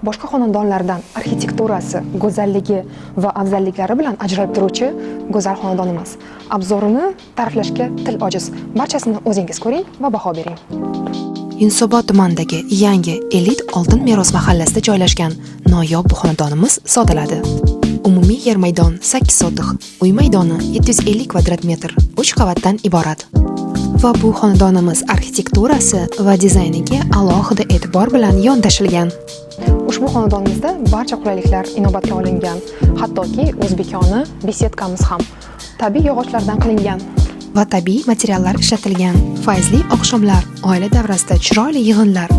boshqa xonadonlardan arxitekturasi, go'zalligi va afzalliklari bilan ajralib turuvchi go'zal xonadonimiz. Obzorini ta'riflashga til ojiz. Barchasini o'zingiz ko'ring va baho bering. Yunusobod tumanidagi yangi elit Oltin meros mahallasida joylashgan noyob bu xonadonimiz sotiladi. Umumiy yer maydon 8 sotix, uy maydoni 750 kvadrat metr, 3 qavatdan iborat. Va bu xonadonimiz arxitekturasi va dizayniga alohida e'tibor bilan yondashilgan. Ushbu xonadonimizda barcha qulayliklar inobatga olingan, hattoki o'zbekona besetkamiz ham tabiiy yog'ochlardan qilingan Va tabiiy materiallar ishlatilgan. Fayzli oqshomlar, oila davrasida chiroyli yig'inlar,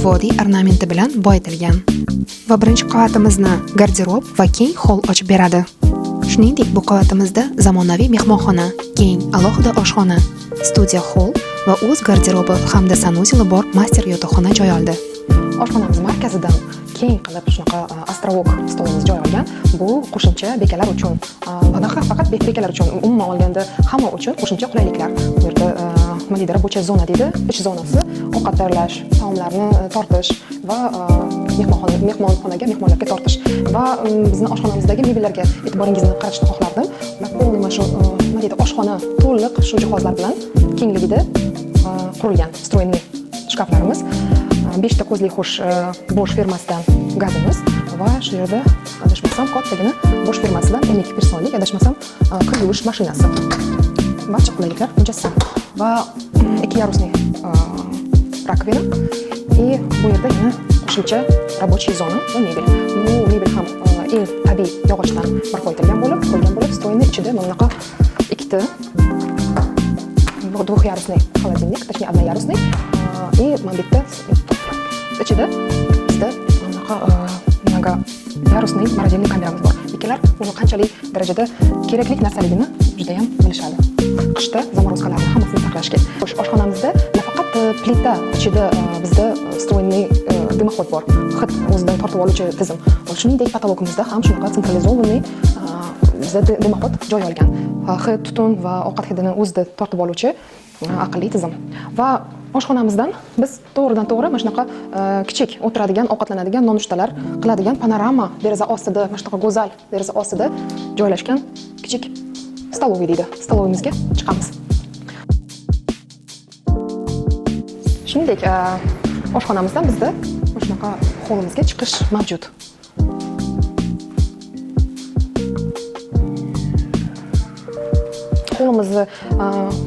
vodiy ornamenti bilan boyitilgan. Va birinchi qavatimizni garderob va keng hol ochib beradi. Shuningdek, bu qavatimizda zamonaviy mehmonxona, keng alohida oshxona, studiya hol va o'z garderobi hamda sanuzeli bor master yotoqxona joy oldi. Oshxonamiz markazidan keng qilib shunaqa astrovok stolimiz joy olgan. Bu qo'shimcha bekalar uchun, bunaqa faqat bekalar uchun, umuman olganda hamma uchun qo'shimcha qulayliklar. Bu yerda nima deydi, рабочая zona deydi, ish zonasi, ovqat tayyorlash, taomlarni tortish va mehmonxonaga mehmonlarga tortish va bizni oshxonamizdagi mebellarga e'tiboringizni qaratishni xohlardim. Mana shu nima deydi, oshxona to'liq shu jihozlar bilan kengligida qurilgan встроенный shkaflarimiz. 5 ta ko'zli xush Bosch firmasidan gazimiz va shu yerda adashmasam kattagina Bosch firmasidan 12 personalik adashmasam kir yuvish mashinasi. Barcha qulayliklar mujassam va 2 yarusli rakovina и bu yerda yana qo'shimcha рабочий zona va mebel. Bu mebel ham eng tabiiy yog'ochdan barpo etilgan bo'lib, встроенный ichida mana bunaqa ikkita двухъярусный холодильник, точнее одноярусный и mana bitta ichida bizda bunaqa mnogoyarusный morozelniy kameramiz bor. Bekalar uni qanchalik darajada kerakli narsaligini juda ham bilishadi. Qishda zamorozkalarni hammasini saqlashga. Oshxonamizda nafaqat plita ichida bizda встроенный дымоход bor. Hid o'zidan tortib oluvchi tizim. Shuningdek, patologimizda ham shunaqa sentralizovanный bizda dымоход joy olgan. Hid, tutun va ovqat hidini o'zida tortib oluvchi aqlli tizim. Va oshxonamizdan biz to'g'ridan to'g'ri mana shunaqa kichik o'tiradigan, ovqatlanadigan, nonushtalar qiladigan panorama deraza ostida, mana shunaqa go'zal deraza ostida joylashgan kichik stoloviy deydi. Stolovimizga chiqamiz. Shuningdek, oshxonamizdan bizda mana shunaqa holimizga chiqish mavjud. Holimizni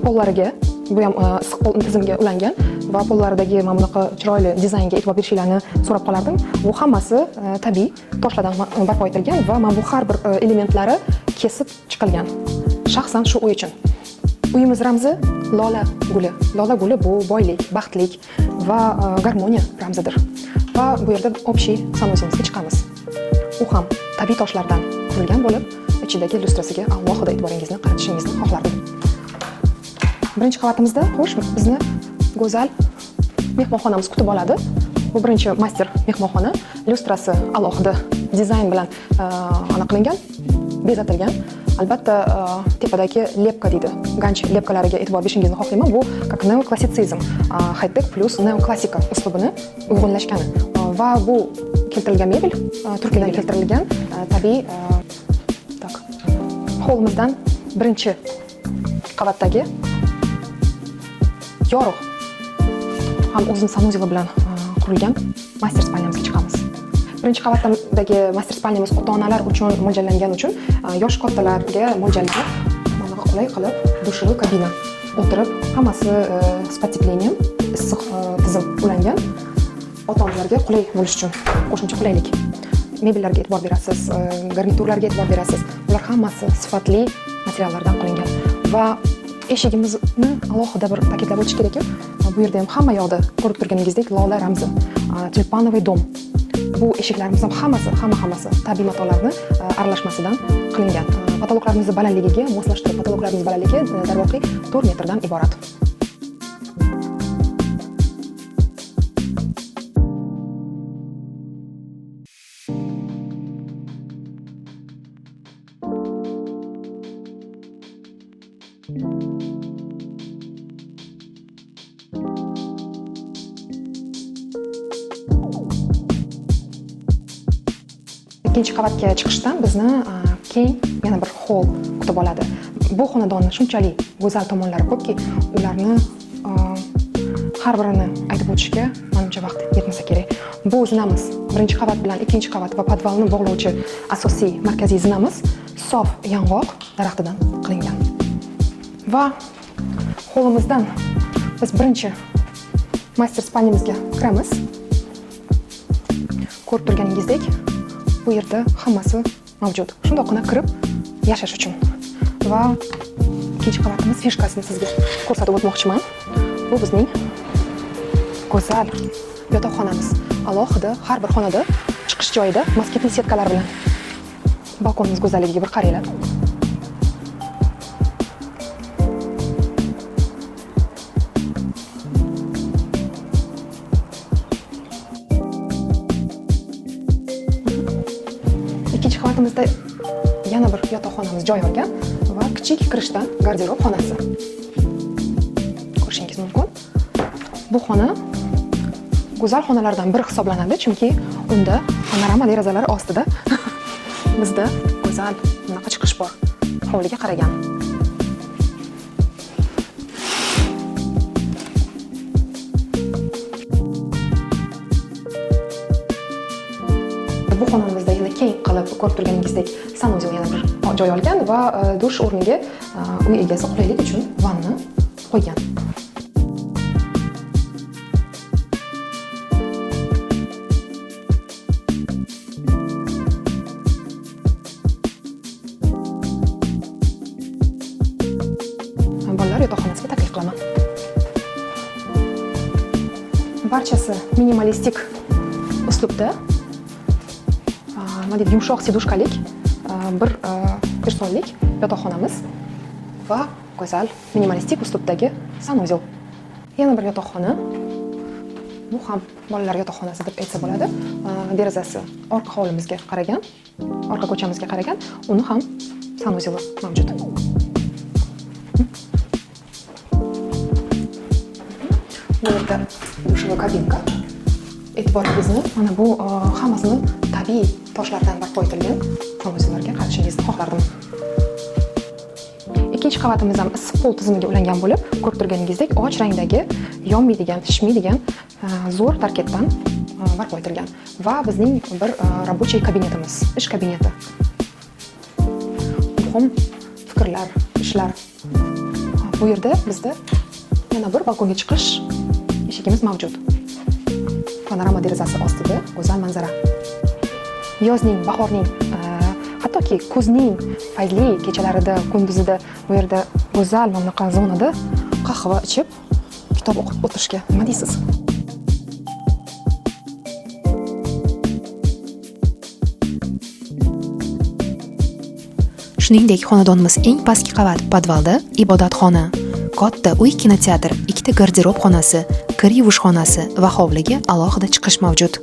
pollariga bu ham issiq pol tizimiga ulangan va pollaridagi mana bunaqa chiroyli dizaynga e'tibor berishingizni so'rab qolardim. Bu hammasi tabiiy toshlardan barpo etilgan va mana bu har bir elementlari kesib chiqilgan. Shaxsan shu uy uchun. Uyimiz ramzi lola guli. Lola guli bu boylik, baxtlik va garmoniya ramzidir. Va bu yerda общий sanusimizga chiqamiz. U ham tabiiy toshlardan qurilgan bo'lib, ichidagi lyustrasiga alohida e'tiboringizni qaratishingizni xohlardim. Birinchi qavatimizda xo'sh bizni go'zal mehmonxonamiz kutib oladi. Bu birinchi master mehmonxona, lyustrasi alohida dizayn bilan qilingan, bezatilgan. Albatta, tepadagi lepka deydi. Ganch lepkalariga e'tibor berishingizni xohlayman. Bu как neoklassitsizm, high-tech plus neoklasika uslubini uyg'unlashgani. Va bu keltirilgan mebel Turkiyadan keltirilgan tabiiy holimizdan birinchi qavatdagi yorug' ham o'zini sanuzeli bilan qurilgan master spalnyamizga chiqamiz. Birinchi qavatdagi master spalnyamiz ota-onalar uchun mo'ljallangan uchun yosh kattalarga mo'ljallanib, mana qulay qilib dushli kabina o'tirib, hammasi spatipleniyam issiq tizim ulangan. Ota-onalarga qulay bo'lish uchun qo'shimcha qulaylik. Mebellarga e'tibor berasiz, garniturlarga e'tibor berasiz. Ular hammasi sifatli materiallardan qilingan va eshigimizni alohida bir ta'kidlab o'tish kerak. Bu yerda ham hamma yoqda ko'rib turganingizdek lola ramzi, tulpanovый dom. Bu eshiklarimiz ham hammasi tabiiy matolarni aralashmasidan qilingan. Patologlarimizni balandligiga moslashtirib, patologlarimiz balandligi darvoqe 4 metrdan iborat. ikkinchi qavatga chiqishdan bizni keng yana bir hol kutib oladi. Bu xonadonni shunchalik go'zal tomonlari ko'pki, ularni har birini aytib o'tishga menimcha vaqt yetmasa kerak. Bu zinamiz birinchi qavat bilan ikkinchi qavat va podvalni bog'lovchi asosiy markaziy zinamiz sof yong'oq daraxtidan qilingan. Va holimizdan biz birinchi master spalnyamizga kiramiz. Ko'rib turganingizdek, bu yerda hammasi mavjud. Shundoqqina kirib yashash uchun. Va ikkinchi qavatimiz fishkasini sizga ko'rsatib o'tmoqchiman. Bu bizning go'zal yotoqxonamiz. Alohida har bir xonada chiqish joyida moskitli setkalar bilan. Balkonimiz go'zalligiga bir qaranglar. Ikkinchi qavatimizda yana bir yotoqxonamiz joy olgan va kichik kirishdan garderob xonasi. Ko'rishingiz mumkin. Bu xona go'zal xonalardan biri hisoblanadi, chunki unda panorama derazalar ostida bizda go'zal bunaqa chiqish bor. Hovliga qaragan. Bu xonamizda yana keng qilib ko'rib turganingizdek sanuzel yana bir joy olgan va dush o'rniga uy egasi qulaylik uchun vanna qo'ygan. Bolalar yotoqxonasiga taklif qilaman. Barchasi minimalistik uslubda. Nima deydi, yumshoq sidushkalik bir personalik yotoqxonamiz va go'zal minimalistik uslubdagi sanuzel. Yana bir yotoqxona. Bu ham bolalar yotoqxonasi deb aytsa bo'ladi. Derazasi orqa hovlimizga qaragan, orqa ko'chamizga qaragan. Uni ham sanuzeli mavjud. Bu yerda dushovый kabinka. E'tiboringizni mana bu hammasini tabiiy toshlardan barpo etilgan sanuzellarga qaratishingizni xohlardim. Ikkinchi qavatimiz ham issiq pol tizimiga ulangan bo'lib, ko'rib turganingizdek och rangdagi, yonmaydigan, pishmaydigan zo'r tarkibdan barpo etilgan va bizning bir рабочий kabinetimiz, ish kabineti. Muhim fikrlar, ishlar. Bu yerda bizda yana bir balkonga chiqish eshigimiz mavjud. Panorama derazasi ostida go'zal manzara. Yozning, bahorning, hattoki kuzning fayzli kechalarida, kunduzida bu yerda go'zal mamlaqa zonada qahva ichib, kitob o'qib o'tirishga nima deysiz? Shuningdek, xonadonimiz eng pastki qavat podvalda ibodatxona, katta uy kinoteatr, ikkita garderob xonasi, kir yuvish xonasi va hovliga alohida chiqish mavjud.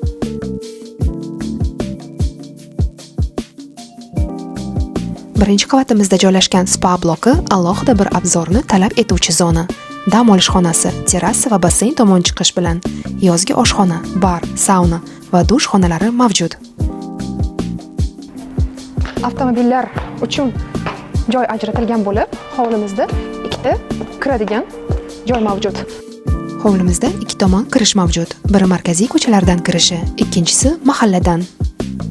Birinchi qavatimizda joylashgan spa bloki alohida bir abzorni talab etuvchi zona. Dam olish xonasi, terrasa va basseyn tomon chiqish bilan yozgi oshxona, bar, sauna va dush xonalari mavjud. Avtomobillar uchun joy ajratilgan bo'lib, hovlimizda ikkita kiradigan joy mavjud. Hovlimizda ikki tomon kirish mavjud. Biri markaziy ko'chalardan kirishi, ikkinchisi mahalladan.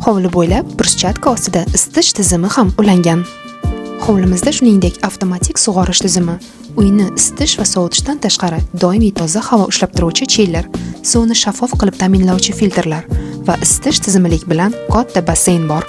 Hovli bo'ylab bruschatka ostida isitish tizimi ham ulangan. Hovlimizda shuningdek avtomatik sug'orish tizimi, uyni isitish va sovutishdan tashqari doimiy toza havo ushlab turuvchi chiller, suvni shaffof qilib ta'minlovchi filtrlar va isitish tizimilik bilan katta basseyn bor.